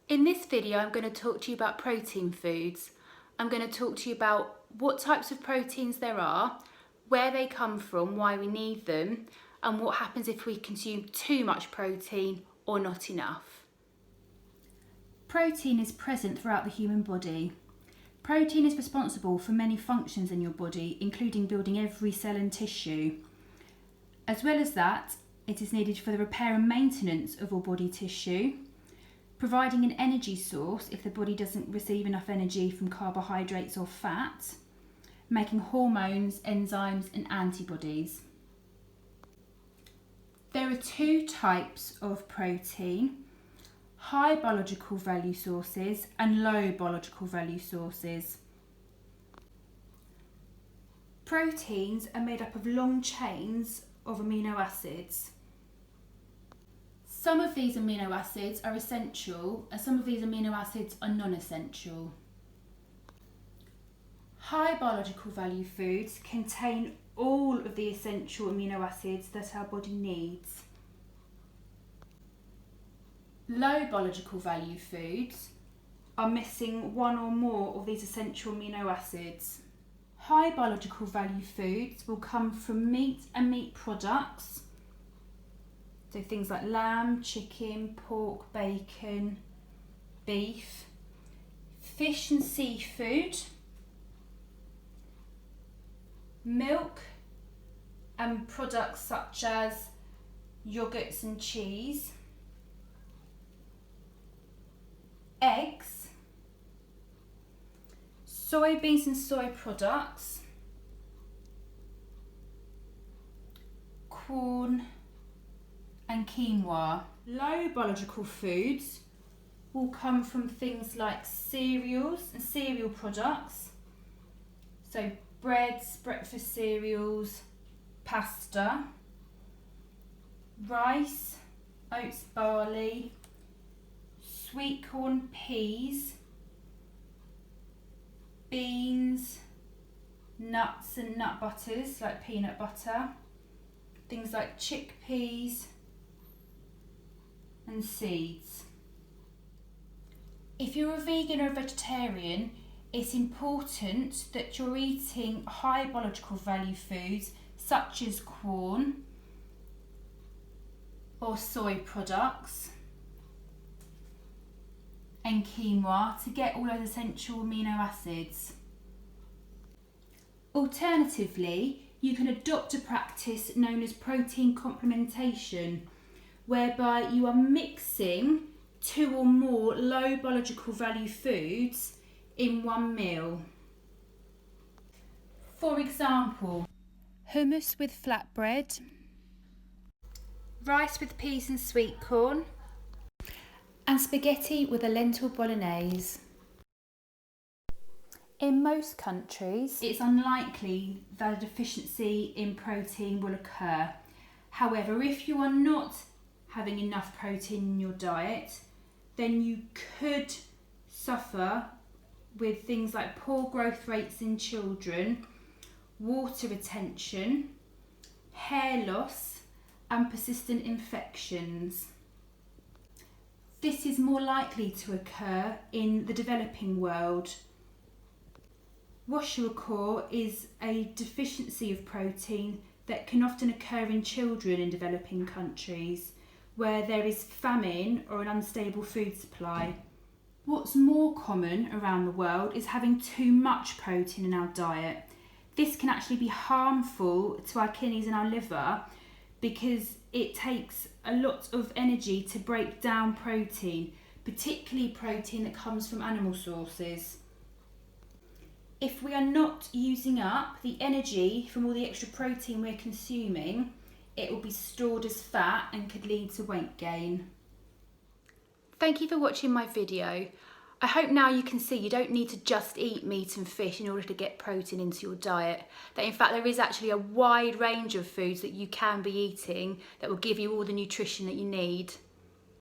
In this video, I'm going to talk to you about protein foods. I'm going to talk to you about what types of proteins there are, where they come from, why we need them, and what happens if we consume too much protein or not enough. Protein is present throughout the human body. Protein is responsible for many functions in your body, including building every cell and tissue. As well as that, it is needed for the repair and maintenance of all body tissue, providing an energy source if the body doesn't receive enough energy from carbohydrates or fat, making hormones, enzymes and antibodies. There are two types of protein: high biological value sources and low biological value sources. Proteins are made up of long chains of amino acids. Some of these amino acids are essential and some of these amino acids are non-essential. High biological value foods contain all of the essential amino acids that our body needs. Low biological value foods are missing one or more of these essential amino acids. High biological value foods will come from meat and meat products, so things like lamb, chicken, pork, bacon, beef, fish and seafood, milk and products such as yogurts and cheese, eggs, soybeans and soy products, corn and quinoa. Low biological foods will come from things like cereals and cereal products, so breads, breakfast cereals, pasta, rice, oats, barley, sweet corn, peas, beans, nuts and nut butters like peanut butter, things like chickpeas and seeds. If you're a vegan or a vegetarian, it's important that you're eating high biological value foods such as corn or soy products and quinoa to get all those essential amino acids. Alternatively, you can adopt a practice known as protein complementation, whereby you are mixing two or more low biological value foods in one meal. For example, hummus with flatbread, rice with peas and sweet corn, and spaghetti with a lentil bolognese. In most countries, it's unlikely that a deficiency in protein will occur. However, if you are not having enough protein in your diet, then you could suffer with things like poor growth rates in children, water retention, hair loss, and persistent infections. This is more likely to occur in the developing world. Kwashiorkor is a deficiency of protein that can often occur in children in developing countries where there is famine or an unstable food supply. What's more common around the world is having too much protein in our diet. This can actually be harmful to our kidneys and our liver because it takes a lot of energy to break down protein, particularly protein that comes from animal sources. If we are not using up the energy from all the extra protein we're consuming, it will be stored as fat and could lead to weight gain. Thank you for watching my video. I hope now you can see you don't need to just eat meat and fish in order to get protein into your diet. That in fact there is actually a wide range of foods that you can be eating that will give you all the nutrition that you need.